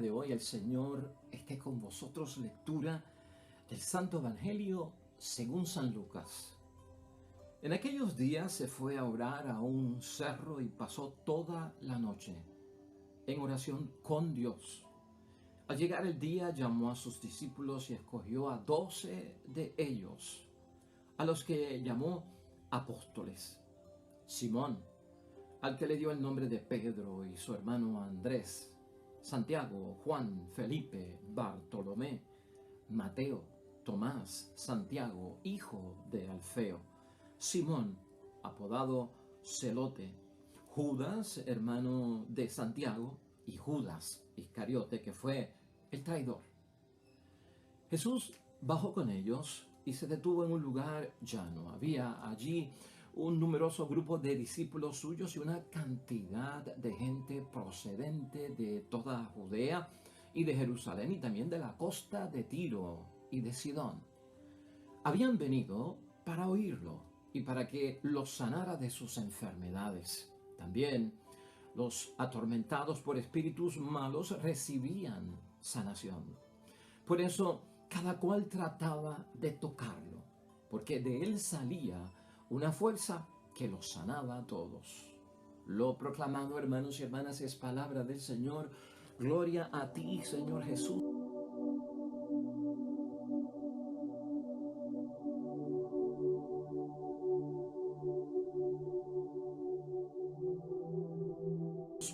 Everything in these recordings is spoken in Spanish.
día de hoy el Señor esté con vosotros. Lectura del Santo Evangelio según San Lucas. En aquellos días se fue a orar a un cerro y pasó toda la noche en oración con Dios. Al llegar el día llamó a sus discípulos y escogió a 12 de ellos, a los que llamó apóstoles. Simón, al que le dio el nombre de Pedro, y su hermano Andrés, Santiago, Juan, Felipe, Bartolomé, Mateo, Tomás, Santiago, hijo de Alfeo, Simón, apodado Celote, Judas, hermano de Santiago, y Judas Iscariote, que fue el traidor. Jesús bajó con ellos y se detuvo en un lugar llano. Había allí un numeroso grupo de discípulos suyos y una cantidad de gente procedente de toda Judea y de Jerusalén y también de la costa de Tiro y de Sidón. Habían venido para oírlo y para que los sanara de sus enfermedades. También los atormentados por espíritus malos recibían sanación. Por eso cada cual trataba de tocarlo, porque de él salía una fuerza que los sanaba a todos. Lo proclamado, hermanos y hermanas, es palabra del Señor. Gloria a ti, Señor Jesús.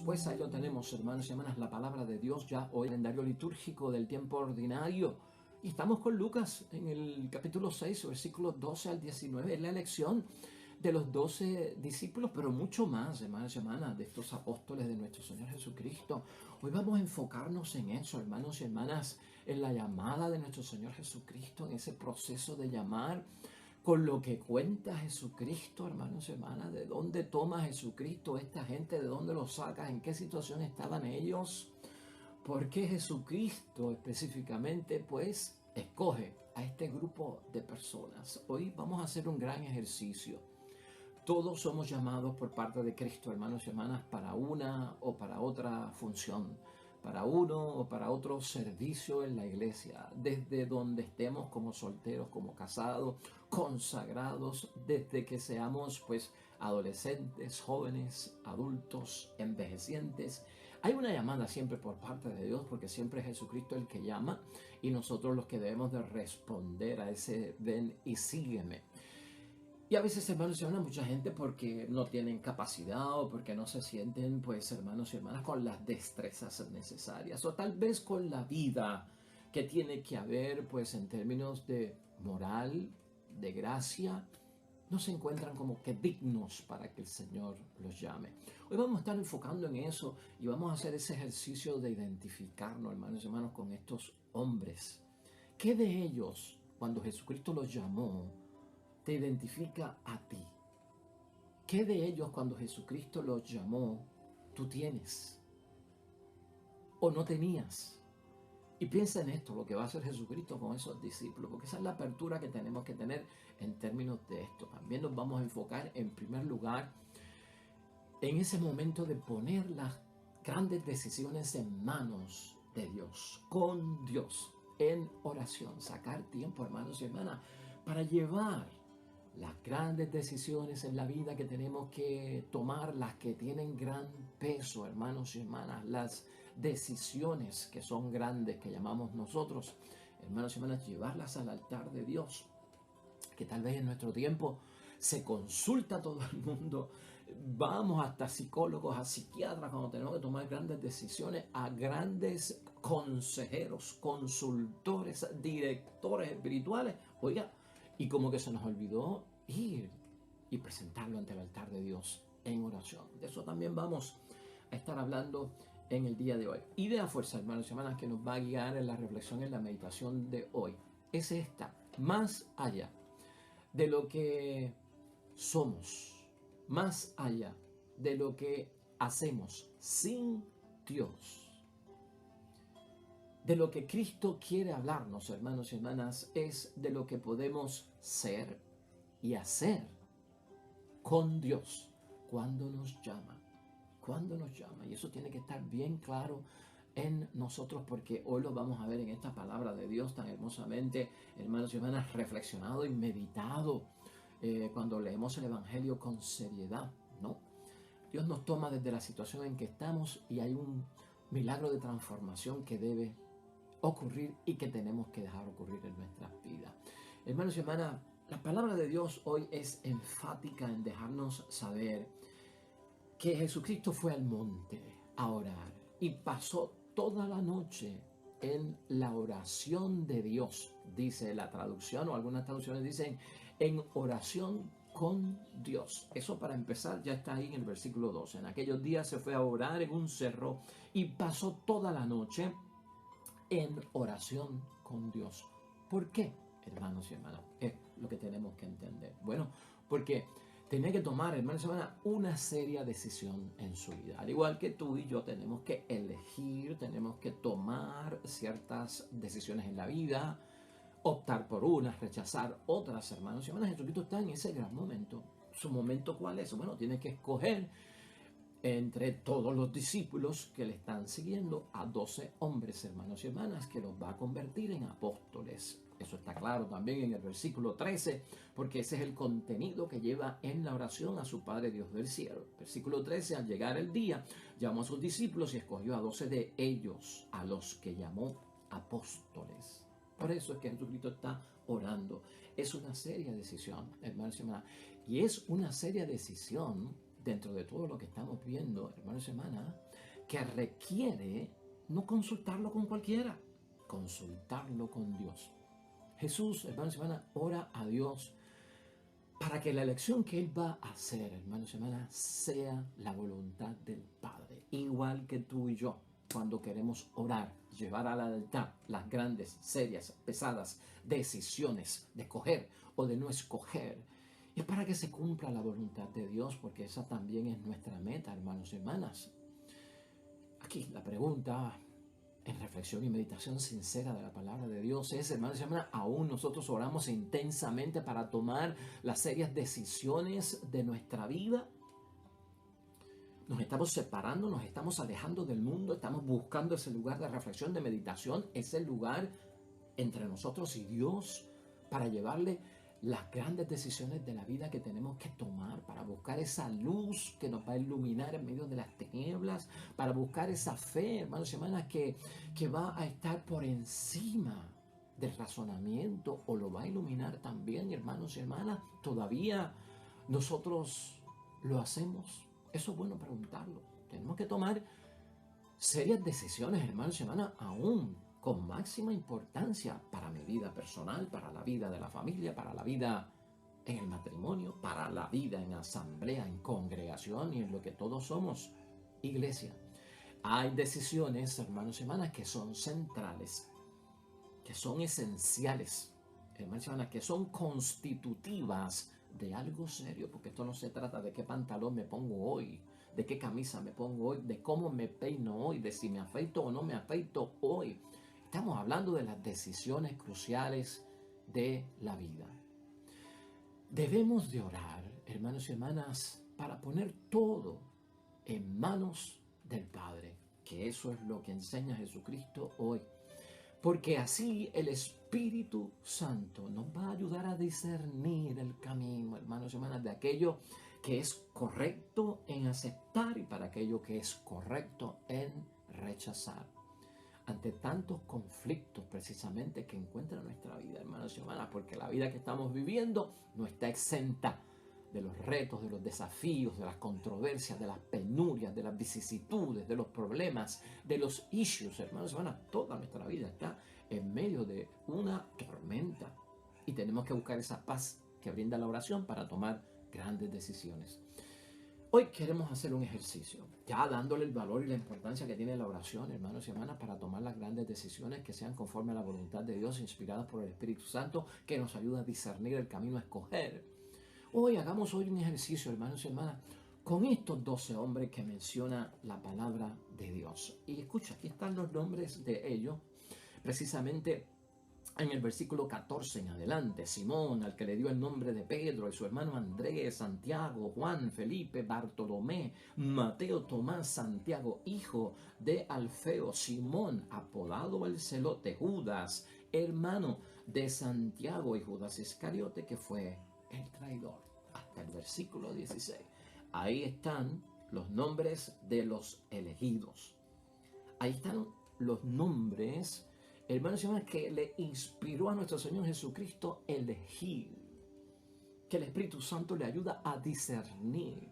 Pues ahí lo tenemos, hermanos y hermanas, la palabra de Dios ya hoy, calendario litúrgico del tiempo ordinario. Y estamos con Lucas en el capítulo 6, versículos 12 al 19. Es la elección de los 12 discípulos, pero mucho más, hermanos y hermanas, de estos apóstoles de nuestro Señor Jesucristo. Hoy vamos a enfocarnos en eso, hermanos y hermanas, en la llamada de nuestro Señor Jesucristo, en ese proceso de llamar, con lo que cuenta Jesucristo, hermanos y hermanas, de dónde toma Jesucristo esta gente, de dónde los saca, en qué situación estaban ellos, por qué Jesucristo específicamente pues escoge a este grupo de personas. Hoy vamos a hacer un gran ejercicio. Todos somos llamados por parte de Cristo, hermanos y hermanas, para una o para otra función, para uno o para otro servicio en la iglesia, desde donde estemos como solteros, como casados, consagrados, desde que seamos pues adolescentes, jóvenes, adultos, envejecientes. Hay una llamada siempre por parte de Dios, porque siempre es Jesucristo el que llama y nosotros los que debemos de responder a ese ven y sígueme. Y a veces, hermanos y hermanas, mucha gente porque no tienen capacidad o porque no se sienten, pues, hermanos y hermanas, con las destrezas necesarias, o tal vez con la vida que tiene que haber, pues, en términos de moral, de gracia, no se encuentran como que dignos para que el Señor los llame. Hoy vamos a estar enfocando en eso y vamos a hacer ese ejercicio de identificarnos, hermanos y hermanas, con estos hombres. ¿Qué de ellos, cuando Jesucristo los llamó, te identifica a ti? ¿Qué de ellos, cuando Jesucristo los llamó, tú tienes o no tenías? Y piensa en esto, lo que va a hacer Jesucristo con esos discípulos, porque esa es la apertura que tenemos que tener en términos de esto. También nos vamos a enfocar en primer lugar en ese momento de poner las grandes decisiones en manos de Dios, con Dios, en oración. Sacar tiempo, hermanos y hermanas, para llevar las grandes decisiones en la vida que tenemos que tomar, las que tienen gran peso, hermanos y hermanas, las decisiones que son grandes, que llamamos nosotros, hermanos y hermanas, llevarlas al altar de Dios, que tal vez en nuestro tiempo se consulta a todo el mundo, vamos hasta psicólogos, a psiquiatras cuando tenemos que tomar grandes decisiones, a grandes consejeros, consultores, directores espirituales, oiga, y como que se nos olvidó ir y presentarlo ante el altar de Dios en oración. De eso también vamos a estar hablando en el día de hoy. Idea fuerza, hermanos y hermanas, que nos va a guiar en la reflexión, en la meditación de hoy, es esta: más allá de lo que somos, más allá de lo que hacemos sin Dios, de lo que Cristo quiere hablarnos, hermanos y hermanas, es de lo que podemos ser y hacer con Dios cuando nos llama. Cuando nos llama. Y eso tiene que estar bien claro en nosotros, porque hoy lo vamos a ver en esta palabra de Dios tan hermosamente, hermanos y hermanas, reflexionado y meditado cuando leemos el Evangelio con seriedad, ¿no? Dios nos toma desde la situación en que estamos y hay un milagro de transformación que debe ocurrir y que tenemos que dejar ocurrir en nuestras vidas. Hermanos y hermanas, la palabra de Dios hoy es enfática en dejarnos saber que Jesucristo fue al monte a orar y pasó toda la noche en la oración de Dios, dice la traducción, o algunas traducciones dicen en oración con Dios. Eso, para empezar, ya está ahí en el versículo 12. En aquellos días se fue a orar en un cerro y pasó toda la noche en oración con Dios. ¿Por qué, hermanos y hermanas? Es lo que tenemos que entender. Bueno, porque tenía que tomar, hermanos y hermanas, una seria decisión en su vida. Al igual que tú y yo tenemos que elegir, tenemos que tomar ciertas decisiones en la vida, optar por unas, rechazar otras, hermanos y hermanas. Jesucristo está en ese gran momento. ¿Su momento cuál es? Bueno, tiene que escoger entre todos los discípulos que le están siguiendo a 12 hombres, hermanos y hermanas, que los va a convertir en apóstoles. Eso está claro también en el versículo 13, porque ese es el contenido que lleva en la oración a su Padre Dios del cielo. Versículo 13, al llegar el día, llamó a sus discípulos y escogió a 12 de ellos, a los que llamó apóstoles. Por eso es que Jesucristo está orando. Es una seria decisión, hermanos y hermanas, y es una seria decisión dentro de todo lo que estamos viendo, hermanos y hermanas, que requiere no consultarlo con cualquiera, consultarlo con Dios. Jesús, hermanos y hermanas, ora a Dios para que la elección que Él va a hacer, hermanos y hermanas, sea la voluntad del Padre. Igual que tú y yo, cuando queremos orar, llevar al altar las grandes, serias, pesadas decisiones de escoger o de no escoger, es para que se cumpla la voluntad de Dios, porque esa también es nuestra meta, hermanos y hermanas. Aquí la pregunta, en reflexión y meditación sincera de la palabra de Dios, es, hermanos y hermanas, ¿aún nosotros oramos intensamente para tomar las serias decisiones de nuestra vida? Nos estamos separando, nos estamos alejando del mundo, estamos buscando ese lugar de reflexión, de meditación, ese lugar entre nosotros y Dios para llevarle las grandes decisiones de la vida que tenemos que tomar, para buscar esa luz que nos va a iluminar en medio de las tinieblas, para buscar esa fe, hermanos y hermanas, que va a estar por encima del razonamiento, o lo va a iluminar también, hermanos y hermanas. Todavía nosotros lo hacemos. Eso es bueno preguntarlo. Tenemos que tomar serias decisiones, hermanos y hermanas, aún con máxima importancia para mi vida personal, para la vida de la familia, para la vida en el matrimonio, para la vida en asamblea, en congregación y en lo que todos somos, iglesia. Hay decisiones, hermanos y hermanas, que son centrales, que son esenciales, hermanos y hermanas, que son constitutivas de algo serio, porque esto no se trata de qué pantalón me pongo hoy, de qué camisa me pongo hoy, de cómo me peino hoy, de si me afeito o no me afeito hoy. Estamos hablando de las decisiones cruciales de la vida. Debemos de orar, hermanos y hermanas, para poner todo en manos del Padre, que eso es lo que enseña Jesucristo hoy. Porque así el Espíritu Santo nos va a ayudar a discernir el camino, hermanos y hermanas, de aquello que es correcto en aceptar y para aquello que es correcto en rechazar. Ante tantos conflictos precisamente que encuentra nuestra vida, hermanos y hermanas, porque la vida que estamos viviendo no está exenta de los retos, de los desafíos, de las controversias, de las penurias, de las vicisitudes, de los problemas, de los issues, hermanos y hermanas. Toda nuestra vida está en medio de una tormenta y tenemos que buscar esa paz que brinda la oración para tomar grandes decisiones. Hoy queremos hacer un ejercicio, ya dándole el valor y la importancia que tiene la oración, hermanos y hermanas, para tomar las grandes decisiones que sean conforme a la voluntad de Dios, inspiradas por el Espíritu Santo, que nos ayuda a discernir el camino a escoger. Hagamos hoy un ejercicio, hermanos y hermanas, con estos 12 hombres que menciona la palabra de Dios. Y escucha, aquí están los nombres de ellos, precisamente En el versículo 14 en adelante, Simón, al que le dio el nombre de Pedro, y su hermano Andrés, Santiago, Juan, Felipe, Bartolomé, Mateo, Tomás, Santiago, hijo de Alfeo, Simón, apodado el Celote, Judas, hermano de Santiago, y Judas Iscariote, que fue el traidor. Hasta el versículo 16. Ahí están los nombres de los elegidos. Ahí están los nombres, hermanos y hermanas, que le inspiró a nuestro Señor Jesucristo elegir, que el Espíritu Santo le ayuda a discernir,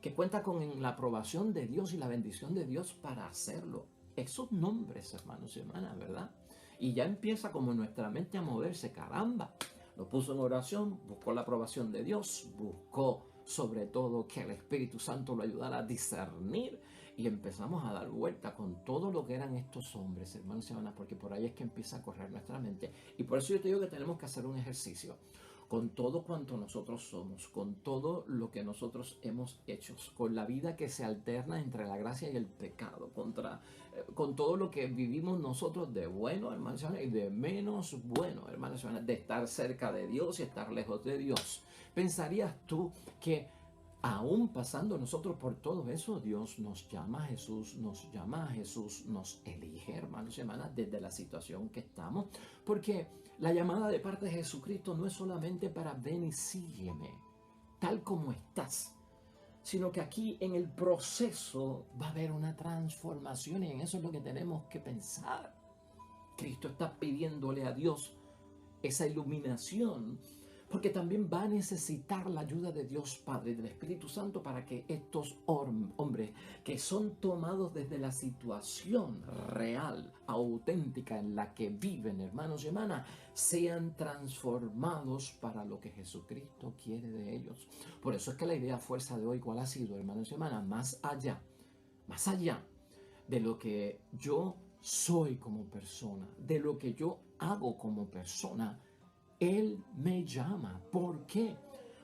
que cuenta con la aprobación de Dios y la bendición de Dios para hacerlo. Esos nombres, hermanos y hermanas, ¿verdad? Y ya empieza como nuestra mente a moverse, caramba. Lo puso en oración, buscó la aprobación de Dios, buscó sobre todo que el Espíritu Santo lo ayudara a discernir, y empezamos a dar vuelta con todo lo que eran estos hombres, hermanos y hermanas, porque por ahí es que empieza a correr nuestra mente. Y por eso yo te digo que tenemos que hacer un ejercicio con todo cuanto nosotros somos, con todo lo que nosotros hemos hecho, con la vida que se alterna entre la gracia y el pecado, con todo lo que vivimos nosotros de bueno, hermanos y hermanas, y de menos bueno, hermanos y hermanas, de estar cerca de Dios y estar lejos de Dios. ¿Pensarías tú que aún pasando nosotros por todo eso, Dios nos llama a Jesús, nos elige, hermanos y hermanas, desde la situación que estamos? Porque la llamada de parte de Jesucristo no es solamente para ven y sígueme, tal como estás, sino que aquí en el proceso va a haber una transformación, y en eso es lo que tenemos que pensar. Cristo está pidiéndole a Dios esa iluminación, porque también va a necesitar la ayuda de Dios Padre y del Espíritu Santo para que estos hombres que son tomados desde la situación real, auténtica en la que viven, hermanos y hermanas, sean transformados para lo que Jesucristo quiere de ellos. Por eso es que la idea fuerza de hoy, ¿cuál ha sido, hermanos y hermanas? Más allá de lo que yo soy como persona, de lo que yo hago como persona, Él me llama. ¿Por qué?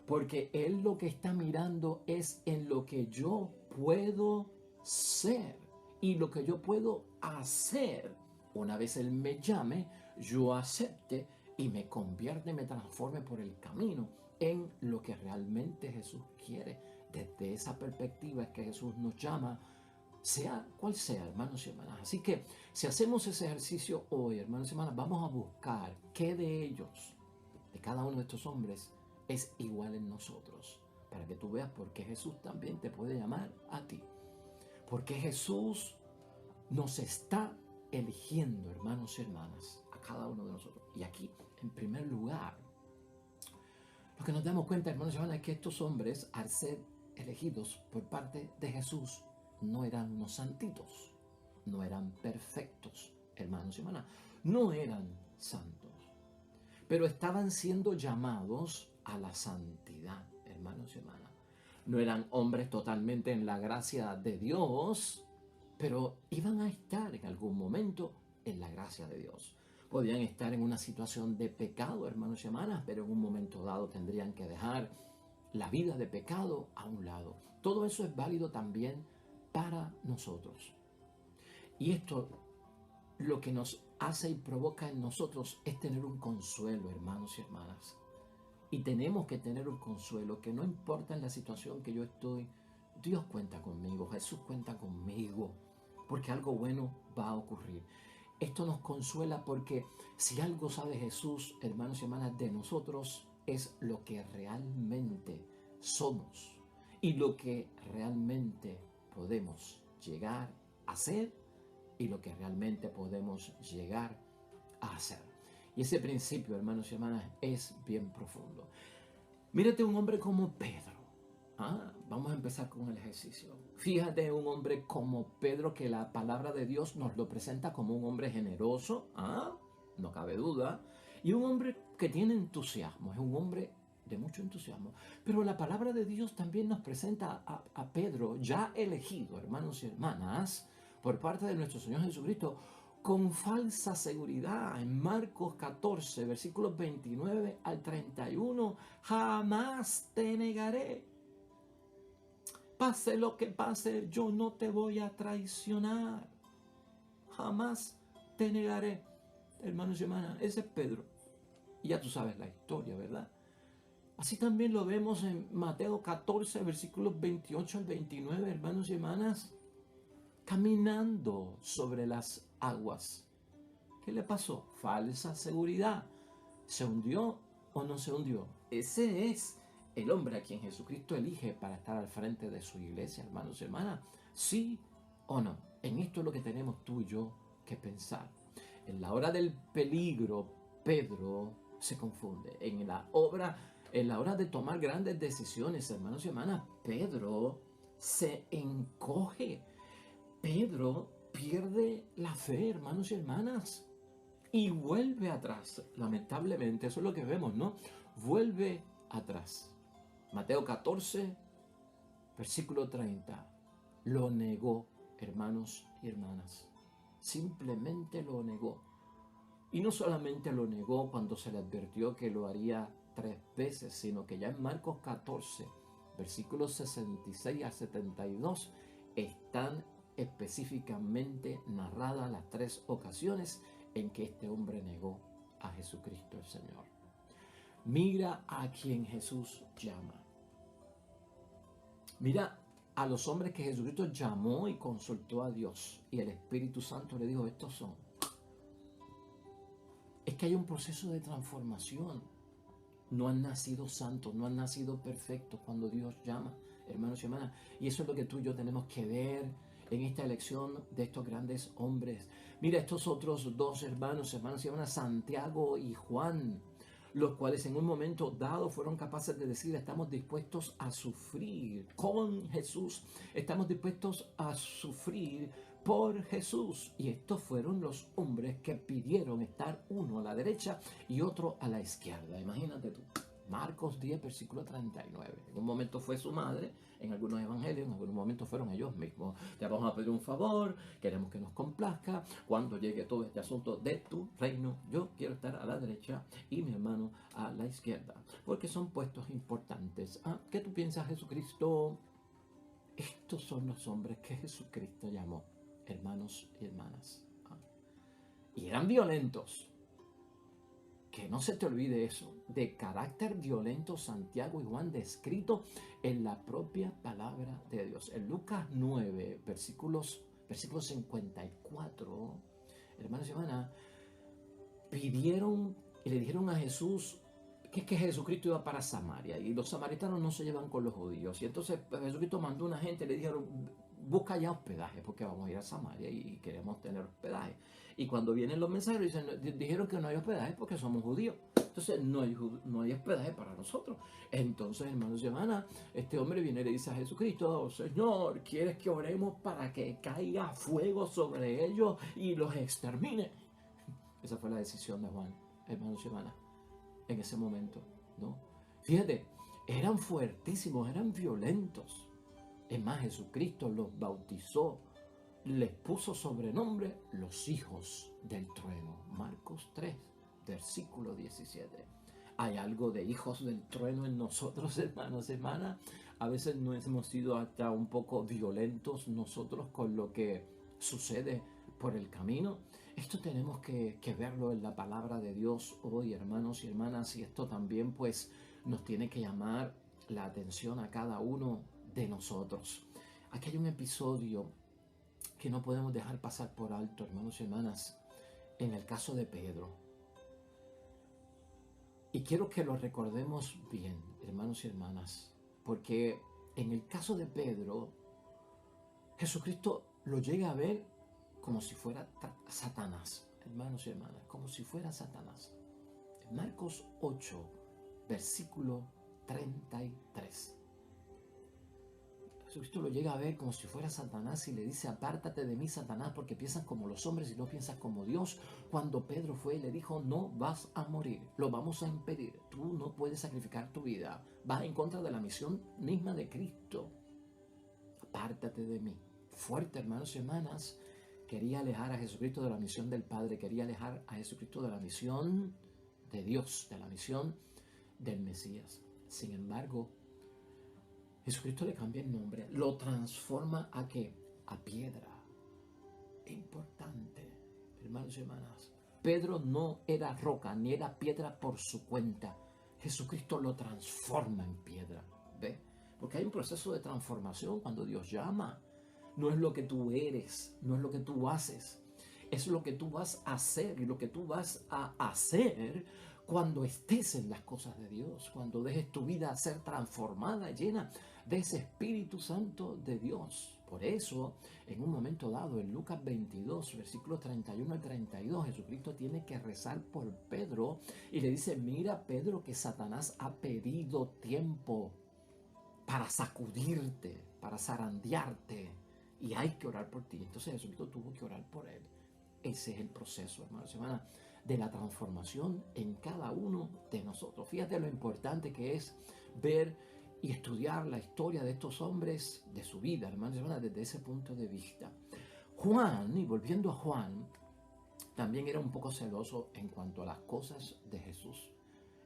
Porque Él lo que está mirando es en lo que yo puedo ser y lo que yo puedo hacer. Una vez Él me llame, yo acepte y me convierte, me transforme por el camino en lo que realmente Jesús quiere. Desde esa perspectiva es que Jesús nos llama, sea cual sea, hermanos y hermanas. Así que si hacemos ese ejercicio hoy, hermanos y hermanas, vamos a buscar qué de ellos, de cada uno de estos hombres, es igual en nosotros, para que tú veas por qué Jesús también te puede llamar a ti. Porque Jesús nos está eligiendo, hermanos y hermanas, a cada uno de nosotros. Y aquí, en primer lugar, lo que nos damos cuenta, hermanos y hermanas, es que estos hombres, al ser elegidos por parte de Jesús, no eran unos santitos, no eran perfectos, hermanos y hermanas, no eran santos, pero estaban siendo llamados a la santidad, hermanos y hermanas. No eran hombres totalmente en la gracia de Dios, pero iban a estar en algún momento en la gracia de Dios. Podían estar en una situación de pecado, hermanos y hermanas, pero en un momento dado tendrían que dejar la vida de pecado a un lado. Todo eso es válido también para nosotros. Y esto lo que nos hace y provoca en nosotros es tener un consuelo, hermanos y hermanas. Y tenemos que tener un consuelo que no importa en la situación que yo estoy, Dios cuenta conmigo, Jesús cuenta conmigo, porque algo bueno va a ocurrir. Esto nos consuela porque si algo sabe Jesús, hermanos y hermanas, de nosotros, es lo que realmente somos y lo que realmente podemos llegar a ser y lo que realmente podemos llegar a hacer. Y ese principio, hermanos y hermanas, es bien profundo. Mírate un hombre como Pedro. Vamos a empezar con el ejercicio. Fíjate un hombre como Pedro, que la palabra de Dios nos lo presenta como un hombre generoso, no cabe duda, y un hombre que tiene entusiasmo, es un hombre de mucho entusiasmo. Pero la palabra de Dios también nos presenta a Pedro, ya elegido, hermanos y hermanas, por parte de nuestro Señor Jesucristo, con falsa seguridad. En Marcos 14, versículos 29 al 31, jamás te negaré. Pase lo que pase, yo no te voy a traicionar. Jamás te negaré. hermanos y hermanas, ese es Pedro. Y ya tú sabes la historia, ¿verdad? Así también lo vemos en Mateo 14, versículos 28 al 29, hermanos y hermanas, caminando sobre las aguas. ¿Qué le pasó? Falsa seguridad. ¿Se hundió o no se hundió? Ese es el hombre a quien Jesucristo elige para estar al frente de su iglesia, hermanos y hermanas. ¿Sí o no? En esto es lo que tenemos tú y yo que pensar. En la hora del peligro, Pedro se confunde. En la hora de tomar grandes decisiones, hermanos y hermanas, Pedro se encoge. Pedro pierde la fe, hermanos y hermanas, y vuelve atrás. Lamentablemente, eso es lo que vemos, ¿no? Vuelve atrás. Mateo 14, versículo 30. Lo negó, hermanos y hermanas. Simplemente lo negó. Y no solamente lo negó cuando se le advirtió que lo haría 3 veces, sino que ya en Marcos 14, versículos 66 a 72, están específicamente narradas las 3 ocasiones en que este hombre negó a Jesucristo el Señor. Mira a quien Jesús llama. Mira a los hombres que Jesucristo llamó y consultó a Dios. Y el Espíritu Santo le dijo, estos son. Es que hay un proceso de transformación. No han nacido santos, no han nacido perfectos cuando Dios llama, hermanos y hermanas. Y eso es lo que tú y yo tenemos que ver en esta elección de estos grandes hombres. Mira, estos otros 2 hermanos y hermanas, Santiago y Juan, los cuales en un momento dado fueron capaces de decir, estamos dispuestos a sufrir con Jesús, estamos dispuestos a sufrir por Jesús. Y estos fueron los hombres que pidieron estar uno a la derecha y otro a la izquierda. Imagínate tú. Marcos 10, versículo 39. En un momento fue su madre, en algunos evangelios, en algunos momentos fueron ellos mismos. Te vamos a pedir un favor, queremos que nos complazca. Cuando llegue todo este asunto de tu reino, yo quiero estar a la derecha y mi hermano a la izquierda. Porque son puestos importantes. ¿Qué tú piensas, Jesucristo? Estos son los hombres que Jesucristo llamó hermanos y hermanas. Y eran violentos. Que no se te olvide eso, de carácter violento, Santiago y Juan descrito en la propia palabra de Dios. En Lucas 9, versículo 54, hermanos y hermanas, pidieron y le dijeron a Jesús que es que Jesucristo iba para Samaria y los samaritanos no se llevan con los judíos. Y entonces Jesucristo mandó a una gente y le dijeron, busca ya hospedaje porque vamos a ir a Samaria y queremos tener hospedaje. Y cuando vienen los mensajeros dijeron que no hay hospedaje porque somos judíos. Entonces no hay hospedaje para nosotros. Entonces, hermanos y hermanas, este hombre viene y le dice a Jesucristo, Señor, ¿quieres que oremos para que caiga fuego sobre ellos y los extermine? Esa fue la decisión de Juan, hermanos y hermanas, en ese momento, ¿no? Fíjate, eran fuertísimos, eran violentos. Es más, Jesucristo los bautizó, les puso sobrenombre los hijos del trueno. Marcos 3, versículo 17. Hay algo de hijos del trueno en nosotros, hermanos y hermanas. A veces no hemos sido hasta un poco violentos nosotros con lo que sucede por el camino. Esto tenemos que verlo en la palabra de Dios hoy, hermanos y hermanas, y esto también pues nos tiene que llamar la atención a cada uno de nosotros. Aquí hay un episodio que no podemos dejar pasar por alto, hermanos y hermanas, en el caso de Pedro. Y quiero que lo recordemos bien, hermanos y hermanas, porque en el caso de Pedro, Jesucristo lo llega a ver como si fuera Satanás, hermanos y hermanas, como si fuera Satanás. En Marcos 8, versículo 33. Jesucristo lo llega a ver como si fuera Satanás y le dice, apártate de mí, Satanás, porque piensas como los hombres y no piensas como Dios. Cuando Pedro fue y le dijo, no vas a morir, lo vamos a impedir, tú no puedes sacrificar tu vida, vas en contra de la misión misma de Cristo. Apártate de mí. Fuerte, hermanos y hermanas, quería alejar a Jesucristo de la misión del Padre, quería alejar a Jesucristo de la misión de Dios, de la misión del Mesías. Sin embargo, Jesucristo le cambia el nombre, lo transforma ¿a qué? A piedra. Importante, hermanos y hermanas. Pedro no era roca ni era piedra por su cuenta. Jesucristo lo transforma en piedra. ¿Ve? Porque hay un proceso de transformación cuando Dios llama. No es lo que tú eres, no es lo que tú haces. Es lo que tú vas a hacer y lo que tú vas a hacer cuando estés en las cosas de Dios, cuando dejes tu vida a ser transformada, llena de ese Espíritu Santo de Dios. Por eso, en un momento dado, en Lucas 22, versículos 31 al 32, Jesucristo tiene que rezar por Pedro y le dice, mira Pedro, que Satanás ha pedido tiempo para sacudirte, para zarandearte, y hay que orar por ti. Entonces Jesucristo tuvo que orar por él. Ese es el proceso, hermanos y hermanas, de la transformación en cada uno de nosotros. Fíjate lo importante que es ver y estudiar la historia de estos hombres, de su vida, hermanos y hermanas, desde ese punto de vista. Juan, y volviendo a Juan, también era un poco celoso en cuanto a las cosas de Jesús.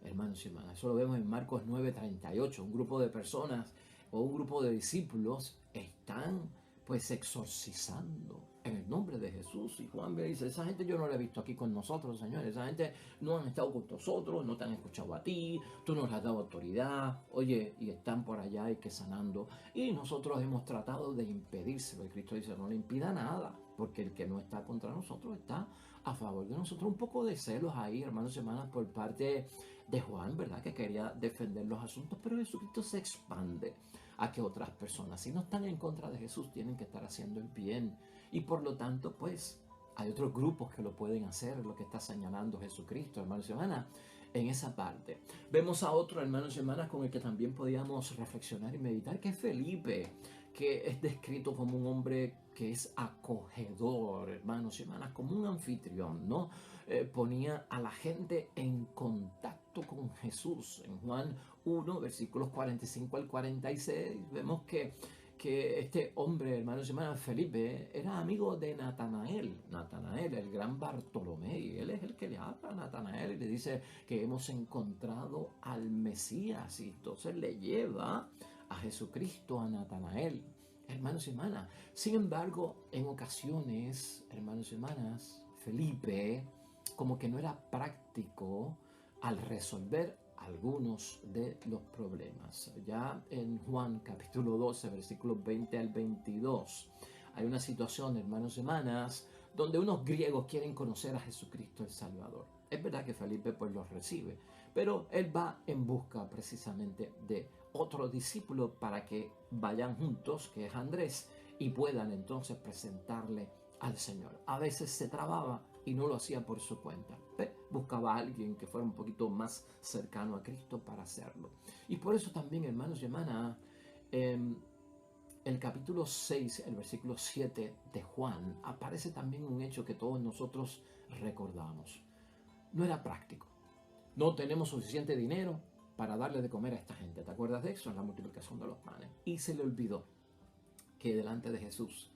Hermanos y hermanas, eso lo vemos en Marcos 9:38. Un grupo de personas o un grupo de discípulos están pues exorcizando en el nombre de Jesús. Y Juan me dice, esa gente yo no la he visto aquí con nosotros, Señor. Esa gente no han estado con nosotros, no te han escuchado a ti, tú nos has dado autoridad. Oye, y están por allá y que sanando. Y nosotros hemos tratado de impedírselo. Y Cristo dice, no le impida nada, porque el que no está contra nosotros está a favor de nosotros. Un poco de celos ahí, hermanos y hermanas, por parte de Juan, ¿verdad? Que quería defender los asuntos, pero Jesucristo se expande a que otras personas, si no están en contra de Jesús, tienen que estar haciendo el bien. Y por lo tanto, pues, hay otros grupos que lo pueden hacer, lo que está señalando Jesucristo, hermanos y hermanas, en esa parte. Vemos a otro, hermanos y hermanas, con el que también podíamos reflexionar y meditar, que es Felipe, que es descrito como un hombre que es acogedor, hermanos y hermanas, como un anfitrión, ¿no? Ponía a la gente en contacto con Jesús. En Juan 1, versículos 45 al 46, vemos que este hombre, hermanos y hermanas, Felipe, era amigo de Natanael, el gran Bartolomé, y él es el que le habla a Natanael y le dice que hemos encontrado al Mesías, y entonces le lleva a Jesucristo a Natanael, hermanos y hermanas. Sin embargo, en ocasiones, hermanos y hermanas, Felipe como que no era práctico al resolver algunos de los problemas. Ya en Juan capítulo 12, versículos 20 al 22, hay una situación, hermanos y hermanas, donde unos griegos quieren conocer a Jesucristo el Salvador. Es verdad que Felipe pues los recibe, pero él va en busca precisamente de otro discípulo para que vayan juntos, que es Andrés, y puedan entonces presentarle al Señor. A veces se trababa y no lo hacía por su cuenta. Buscaba a alguien que fuera un poquito más cercano a Cristo para hacerlo. Y por eso también, hermanos y hermanas, el capítulo 6, el versículo 7 de Juan, aparece también un hecho que todos nosotros recordamos. No era práctico. No tenemos suficiente dinero para darle de comer a esta gente. ¿Te acuerdas de eso? En la multiplicación de los panes. Y se le olvidó que delante de Jesús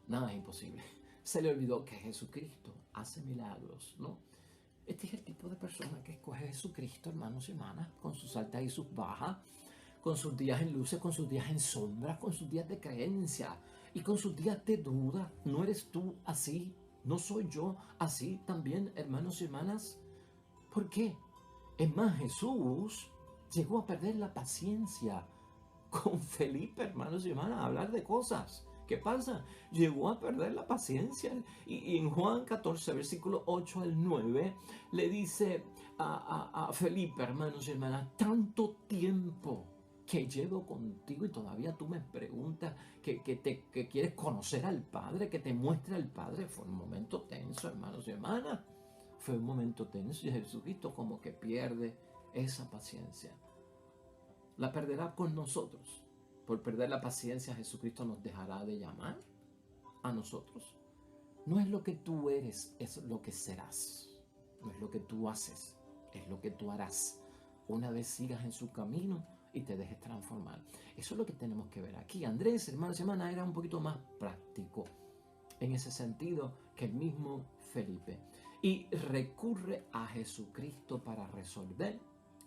nada es imposible. Se le olvidó que Jesucristo hace milagros, ¿no? Este es el tipo de persona que escoge Jesucristo, hermanos y hermanas, con sus altas y sus bajas, con sus días en luces, con sus días en sombras, con sus días de creencia y con sus días de duda. ¿No eres tú así? ¿No soy yo así también, hermanos y hermanas? ¿Por qué? Es más, Jesús llegó a perder la paciencia con Felipe, hermanos y hermanas, a hablar de cosas. ¿Qué pasa? Llegó a perder la paciencia. Y en Juan 14, versículo 8 al 9, le dice a Felipe, hermanos y hermanas, tanto tiempo que llevo contigo y todavía tú me preguntas que quieres conocer al Padre, que te muestre al Padre. Fue un momento tenso, hermanos y hermanas. Fue un momento tenso y Jesucristo como que pierde esa paciencia. La perderá con nosotros. Por perder la paciencia, Jesucristo nos dejará de llamar a nosotros. No es lo que tú eres, es lo que serás. No es lo que tú haces, es lo que tú harás. Una vez sigas en su camino y te dejes transformar. Eso es lo que tenemos que ver aquí. Andrés, hermanos y hermanas, era un poquito más práctico en ese sentido que el mismo Felipe. Y recurre a Jesucristo para resolver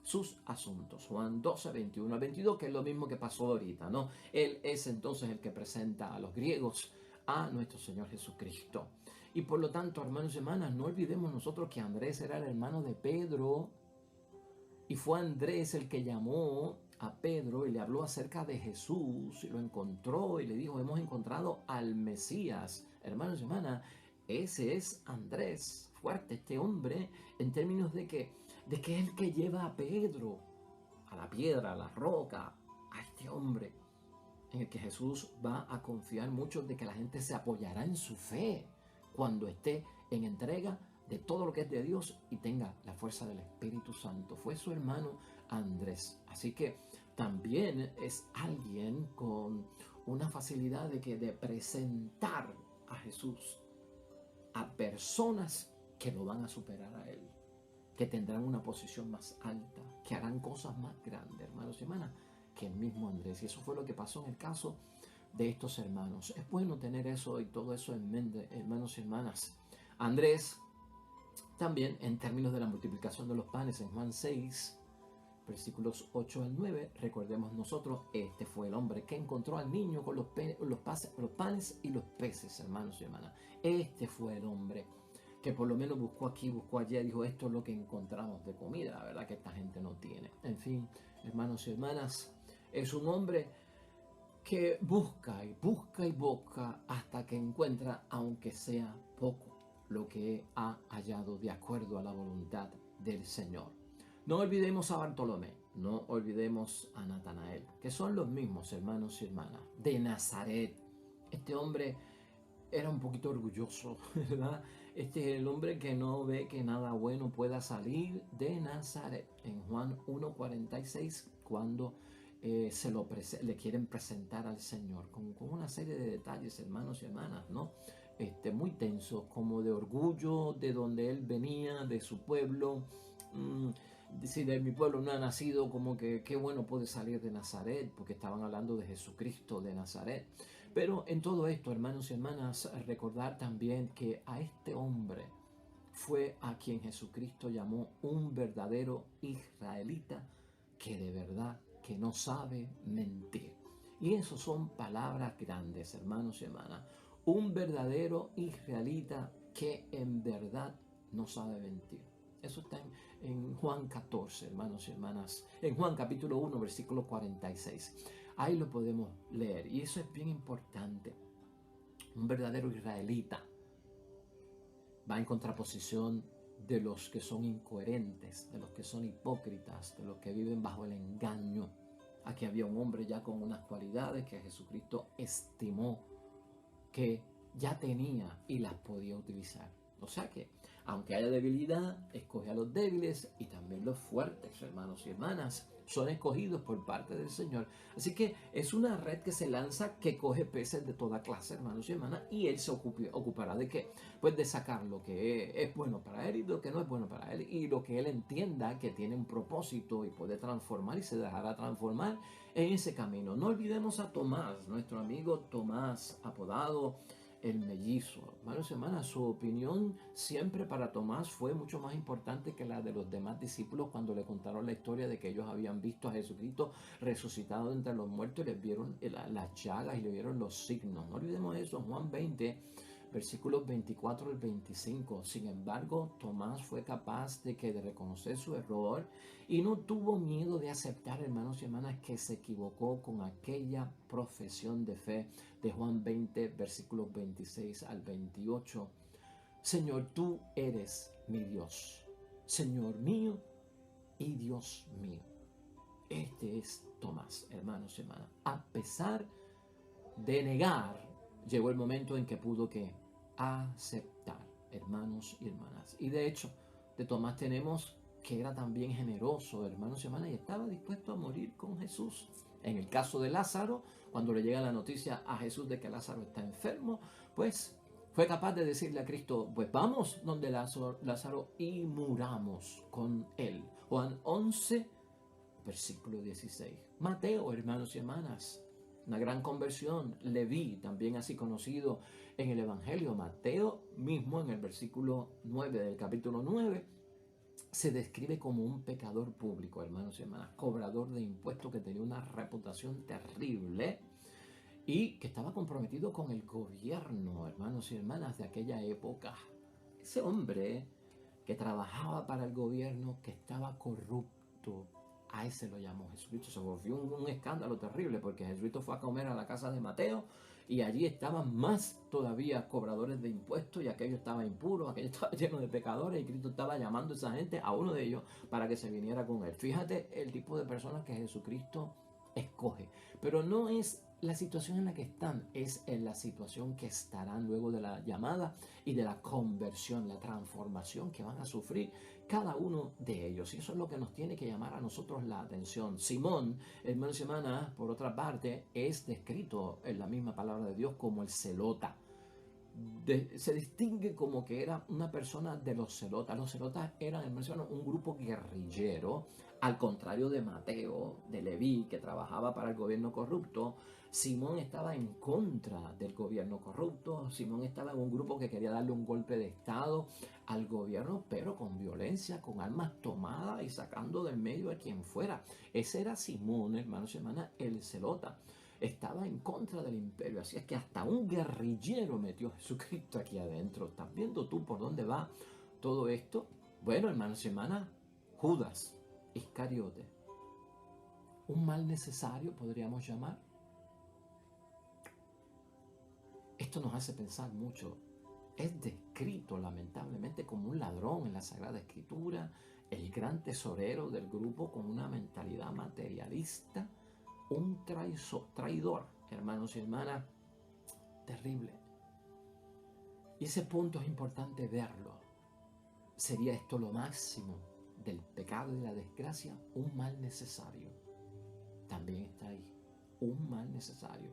sus asuntos. Juan 12, 21 al 22, que es lo mismo que pasó ahorita, ¿no? Él es entonces el que presenta a los griegos a nuestro Señor Jesucristo. Y por lo tanto, hermanos y hermanas, no olvidemos nosotros que Andrés era el hermano de Pedro, y fue Andrés el que llamó a Pedro y le habló acerca de Jesús, y lo encontró y le dijo: hemos encontrado al Mesías. Hermanos y hermanas, ese es Andrés, fuerte este hombre, en términos de que es el que lleva a Pedro a la piedra, a la roca, a este hombre en el que Jesús va a confiar mucho de que la gente se apoyará en su fe cuando esté en entrega de todo lo que es de Dios y tenga la fuerza del Espíritu Santo. Fue su hermano Andrés. Así que también es alguien con una facilidad de presentar a Jesús a personas que lo van a superar a él, que tendrán una posición más alta, que harán cosas más grandes, hermanos y hermanas, que el mismo Andrés. Y eso fue lo que pasó en el caso de estos hermanos. Es bueno tener eso y todo eso en mente, hermanos y hermanas. Andrés también, en términos de la multiplicación de los panes, en Juan 6, versículos 8 al 9, recordemos nosotros, este fue el hombre que encontró al niño con los panes y los peces, hermanos y hermanas. Este fue el hombre que por lo menos buscó aquí, buscó allá, dijo: esto es lo que encontramos de comida, la verdad que esta gente no tiene. En fin, hermanos y hermanas, es un hombre que busca y busca y busca hasta que encuentra, aunque sea poco, lo que ha hallado de acuerdo a la voluntad del Señor. No olvidemos a Bartolomé, no olvidemos a Natanael, que son los mismos, hermanos y hermanas, de Nazaret. Este hombre era un poquito orgulloso, ¿verdad? Este es el hombre que no ve que nada bueno pueda salir de Nazaret. En Juan 1:46, cuando le quieren presentar al Señor, con una serie de detalles, hermanos y hermanas, ¿no? Muy tensos, como de orgullo, de donde él venía, de su pueblo. Si de mi pueblo no ha nacido, como que qué bueno puede salir de Nazaret, porque estaban hablando de Jesucristo de Nazaret. Pero en todo esto, hermanos y hermanas, recordar también que a este hombre fue a quien Jesucristo llamó un verdadero israelita, que de verdad que no sabe mentir. Y eso son palabras grandes, hermanos y hermanas. Un verdadero israelita que en verdad no sabe mentir. Eso está en Juan 14, hermanos y hermanas. En Juan capítulo 1, versículo 46. Ahí lo podemos leer. Y eso es bien importante. Un verdadero israelita va en contraposición de los que son incoherentes, de los que son hipócritas, de los que viven bajo el engaño. Aquí había un hombre ya con unas cualidades que Jesucristo estimó que ya tenía y las podía utilizar. O sea que, aunque haya debilidad, escoge a los débiles, y también los fuertes, hermanos y hermanas, son escogidos por parte del Señor. Así que es una red que se lanza, que coge peces de toda clase, hermanos y hermanas, y Él se ocupará de qué, pues de sacar lo que es bueno para Él y lo que no es bueno para Él, y lo que Él entienda que tiene un propósito y puede transformar, y se dejará transformar en ese camino. No olvidemos a Tomás, nuestro amigo Tomás, apodado el mellizo. Hermanos y hermanas, su opinión siempre para Tomás fue mucho más importante que la de los demás discípulos cuando le contaron la historia de que ellos habían visto a Jesucristo resucitado entre los muertos, y les vieron las llagas y le vieron los signos. No olvidemos eso. Juan 20, versículos 24 al 25. Sin embargo, Tomás fue capaz de reconocer su error y no tuvo miedo de aceptar, hermanos y hermanas, que se equivocó con aquella profesión de fe de Juan 20, versículos 26 al 28. Señor, tú eres mi Dios, Señor mío y Dios mío. Este es Tomás, hermanos y hermanas. A pesar de negar, llegó el momento en que pudo que aceptar, hermanos y hermanas. Y de hecho, de Tomás tenemos que era también generoso, hermanos y hermanas, y estaba dispuesto a morir con Jesús. En el caso de Lázaro, cuando le llega la noticia a Jesús de que Lázaro está enfermo, pues fue capaz de decirle a Cristo: pues vamos donde Lázaro y muramos con él. Juan 11, versículo 16. Mateo, hermanos y hermanas, una gran conversión. Leví, también así conocido en el Evangelio. Mateo mismo, en el versículo 9 del capítulo 9, se describe como un pecador público, hermanos y hermanas, cobrador de impuestos, que tenía una reputación terrible. y que estaba comprometido con el gobierno, hermanos y hermanas, de aquella época. Ese hombre que trabajaba para el gobierno, que estaba corrupto, a ese lo llamó Jesucristo. Se volvió un escándalo terrible porque Jesucristo fue a comer a la casa de Mateo y allí estaban más todavía cobradores de impuestos y aquello estaba impuro, aquello estaba lleno de pecadores y Cristo estaba llamando a esa gente, a uno de ellos, para que se viniera con él. Fíjate el tipo de personas que Jesucristo escoge, pero no es la situación en la que están, es en la situación que estarán luego de la llamada y de la conversión, la transformación que van a sufrir cada uno de ellos. Y eso es lo que nos tiene que llamar a nosotros la atención. Simón, hermanos y hermanas, por otra parte, es descrito en la misma palabra de Dios como el celota. Se distingue como que era una persona de los celotas. Los celotas eran, hermanos y hermanas, un grupo guerrillero, al contrario de Mateo, de Leví, que trabajaba para el gobierno corrupto. Simón estaba en contra del gobierno corrupto. Simón estaba en un grupo que quería darle un golpe de estado al gobierno, pero con violencia, con armas tomadas y sacando del medio a quien fuera. Ese era Simón, hermanos y hermanas, el celota. Estaba en contra del imperio, así es que hasta un guerrillero metió Jesucristo aquí adentro. ¿Estás viendo tú por dónde va todo esto? Bueno, hermanos y hermanas, Judas Iscariote, un mal necesario podríamos llamar. Esto nos hace pensar mucho. Es descrito lamentablemente como un ladrón en la Sagrada Escritura, el gran tesorero del grupo con una mentalidad materialista, un traidor, hermanos y hermanas, terrible. Y ese punto es importante verlo. ¿Sería esto lo máximo del pecado y la desgracia? Un mal necesario. También está ahí, un mal necesario.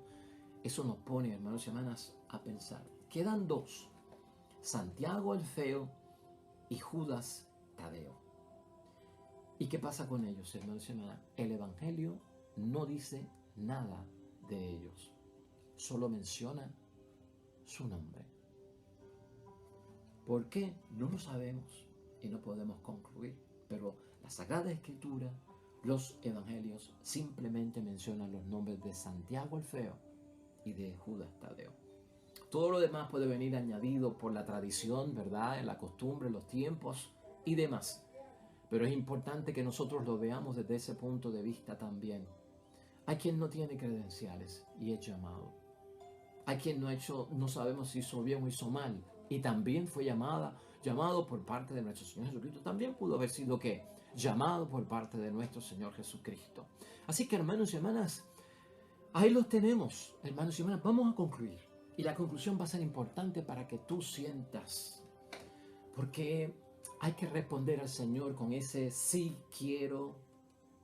Eso nos pone, hermanos y hermanas, a pensar. Quedan dos, Santiago el feo y Judas Tadeo. ¿Y qué pasa con ellos, hermanos y hermanas? El Evangelio no dice nada de ellos, solo menciona su nombre. ¿Por qué? No lo sabemos y no podemos concluir, pero la Sagrada Escritura, los Evangelios simplemente mencionan los nombres de Santiago el feo y de Judas Tadeo. Todo lo demás puede venir añadido por la tradición, ¿verdad? La costumbre, los tiempos y demás. Pero es importante que nosotros lo veamos desde ese punto de vista también. Hay quien no tiene credenciales y es llamado. Hay quien no sabemos si hizo bien o hizo mal. Y también fue llamado por parte de nuestro Señor Jesucristo. También pudo haber sido ¿qué? Llamado por parte de nuestro Señor Jesucristo. Así que, hermanos y hermanas, ahí los tenemos, hermanos y hermanas. Vamos a concluir. Y la conclusión va a ser importante para que tú sientas. Porque hay que responder al Señor con ese sí quiero,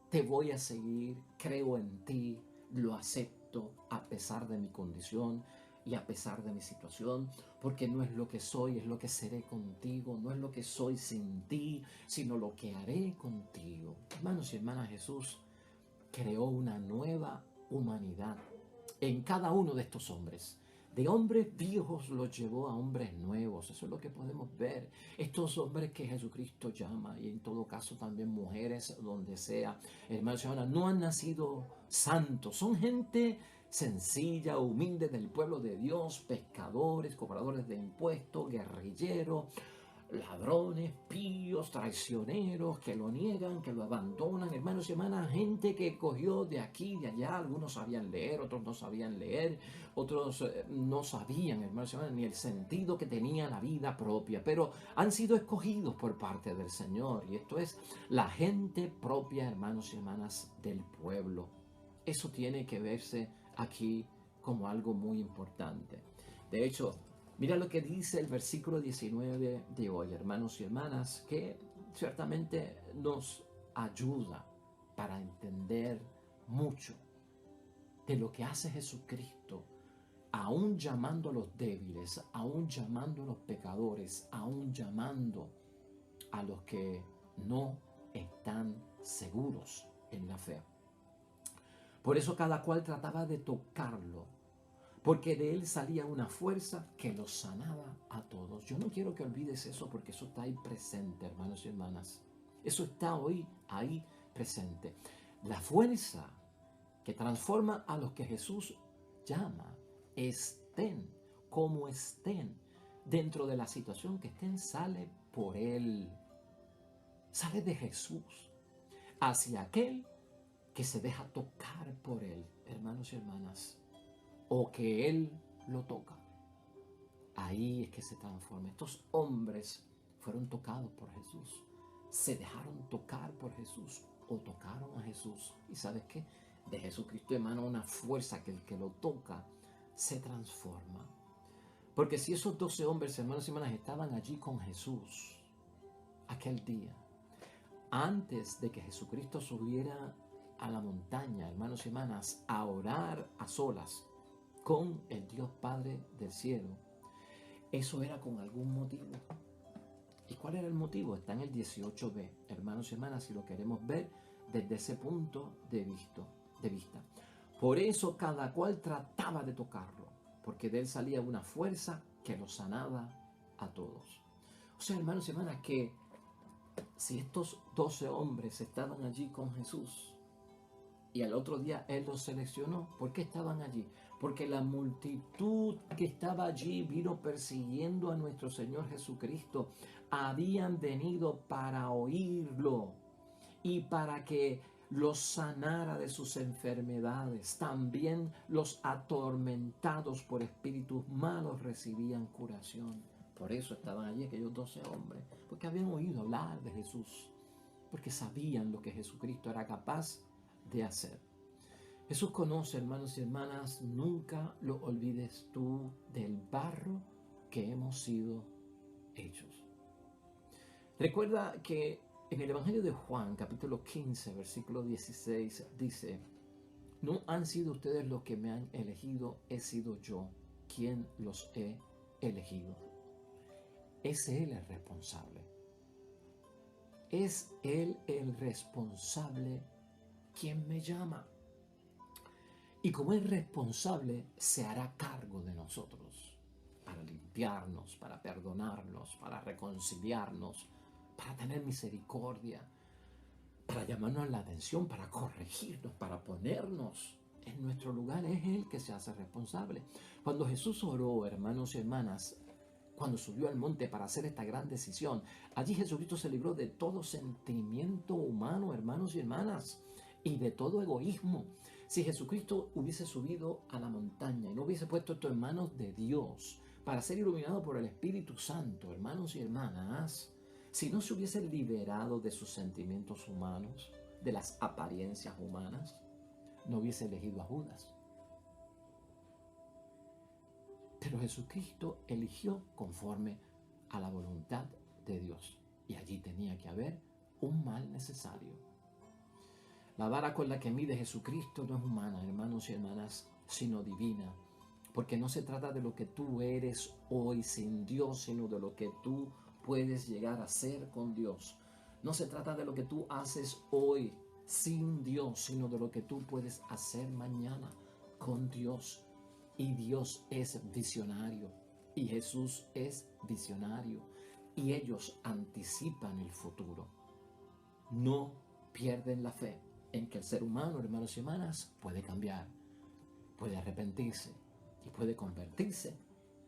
te voy a seguir, creo en ti, lo acepto a pesar de mi condición y a pesar de mi situación, porque no es lo que soy, es lo que seré contigo, no es lo que soy sin ti, sino lo que haré contigo. Hermanos y hermanas, Jesús creó una nueva humanidad en cada uno de estos hombres. De hombres viejos los llevó a hombres nuevos. Eso es lo que podemos ver. Estos hombres que Jesucristo llama, y en todo caso también mujeres, donde sea, hermanos y hermanas, no han nacido santos. Son gente sencilla, humilde del pueblo de Dios, pescadores, cobradores de impuestos, guerrilleros, ladrones, píos, traicioneros, que lo niegan, que lo abandonan, hermanos y hermanas, gente que cogió de aquí y de allá. Algunos sabían leer, otros no sabían leer, otros no sabían, hermanos y hermanas, ni el sentido que tenía la vida propia, pero han sido escogidos por parte del Señor, y esto es la gente propia, hermanos y hermanas, del pueblo. Eso tiene que verse aquí como algo muy importante. De hecho, mira lo que dice el versículo 19 de hoy, hermanos y hermanas, que ciertamente nos ayuda para entender mucho de lo que hace Jesucristo, aún llamando a los débiles, aún llamando a los pecadores, aún llamando a los que no están seguros en la fe. Por eso cada cual trataba de tocarlo, porque de él salía una fuerza que los sanaba a todos. Yo no quiero que olvides eso, porque eso está ahí presente, hermanos y hermanas. Eso está hoy ahí presente. La fuerza que transforma a los que Jesús llama, estén como estén, dentro de la situación que estén, sale por Él. Sale de Jesús hacia aquel que se deja tocar por Él, hermanos y hermanas, o que Él lo toca. Ahí es que se transforma. Estos hombres fueron tocados por Jesús, se dejaron tocar por Jesús o tocaron a Jesús. ¿Y sabes qué? De Jesucristo emana una fuerza que el que lo toca se transforma. Porque si esos 12 hombres, hermanos y hermanas, estaban allí con Jesús aquel día, antes de que Jesucristo subiera a la montaña, hermanos y hermanas, a orar a solas con el Dios Padre del cielo, eso era con algún motivo. ¿Y cuál era el motivo? Está en el 18b, hermanos y hermanas, si lo queremos ver desde ese punto de vista. Por eso cada cual trataba de tocarlo, porque de él salía una fuerza que lo sanaba a todos. O sea, hermanos y hermanas, que si estos 12 hombres estaban allí con Jesús y al otro día Él los seleccionó, ¿por qué estaban allí? Porque la multitud que estaba allí vino persiguiendo a nuestro Señor Jesucristo. Habían venido para oírlo y para que los sanara de sus enfermedades. También los atormentados por espíritus malos recibían curación. Por eso estaban allí aquellos 12 hombres, porque habían oído hablar de Jesús, porque sabían lo que Jesucristo era capaz de hacer. Jesús conoce, hermanos y hermanas, nunca lo olvides tú, del barro que hemos sido hechos. Recuerda que en el Evangelio de Juan, capítulo 15, versículo 16, dice: no han sido ustedes los que me han elegido, he sido yo quien los he elegido. Es Él el responsable. Es Él el responsable quien me llama. Y como es responsable, se hará cargo de nosotros para limpiarnos, para perdonarnos, para reconciliarnos, para tener misericordia, para llamarnos la atención, para corregirnos, para ponernos en nuestro lugar. Es Él que se hace responsable. Cuando Jesús oró, hermanos y hermanas, cuando subió al monte para hacer esta gran decisión, allí Jesucristo se libró de todo sentimiento humano, hermanos y hermanas, y de todo egoísmo. Si Jesucristo hubiese subido a la montaña y no hubiese puesto esto en manos de Dios para ser iluminado por el Espíritu Santo, hermanos y hermanas, si no se hubiese liberado de sus sentimientos humanos, de las apariencias humanas, no hubiese elegido a Judas. Pero Jesucristo eligió conforme a la voluntad de Dios. Y allí tenía que haber un mal necesario. La vara con la que mide Jesucristo no es humana, hermanos y hermanas, sino divina. Porque no se trata de lo que tú eres hoy sin Dios, sino de lo que tú puedes llegar a ser con Dios. No se trata de lo que tú haces hoy sin Dios, sino de lo que tú puedes hacer mañana con Dios. Y Dios es visionario, y Jesús es visionario, y ellos anticipan el futuro. No pierden la fe en que el ser humano, hermanos y hermanas, puede cambiar, puede arrepentirse y puede convertirse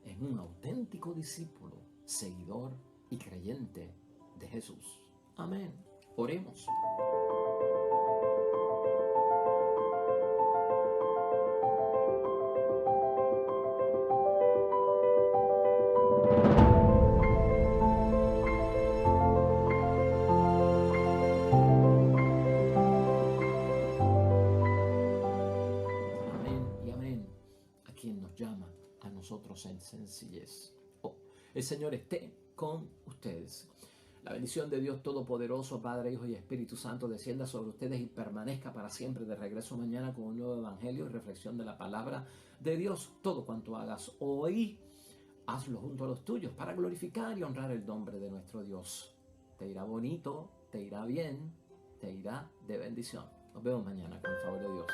en un auténtico discípulo, seguidor y creyente de Jesús. Amén. Oremos. Llama a nosotros en sencillez. El Señor esté con ustedes. La bendición de Dios Todopoderoso, Padre, Hijo y Espíritu Santo, descienda sobre ustedes y permanezca para siempre. De regreso mañana con un nuevo evangelio y reflexión de la palabra de Dios. Todo cuanto hagas hoy, hazlo junto a los tuyos para glorificar y honrar el nombre de nuestro Dios. Te irá bonito, te irá bien, te irá de bendición. Nos vemos mañana con el favor de Dios.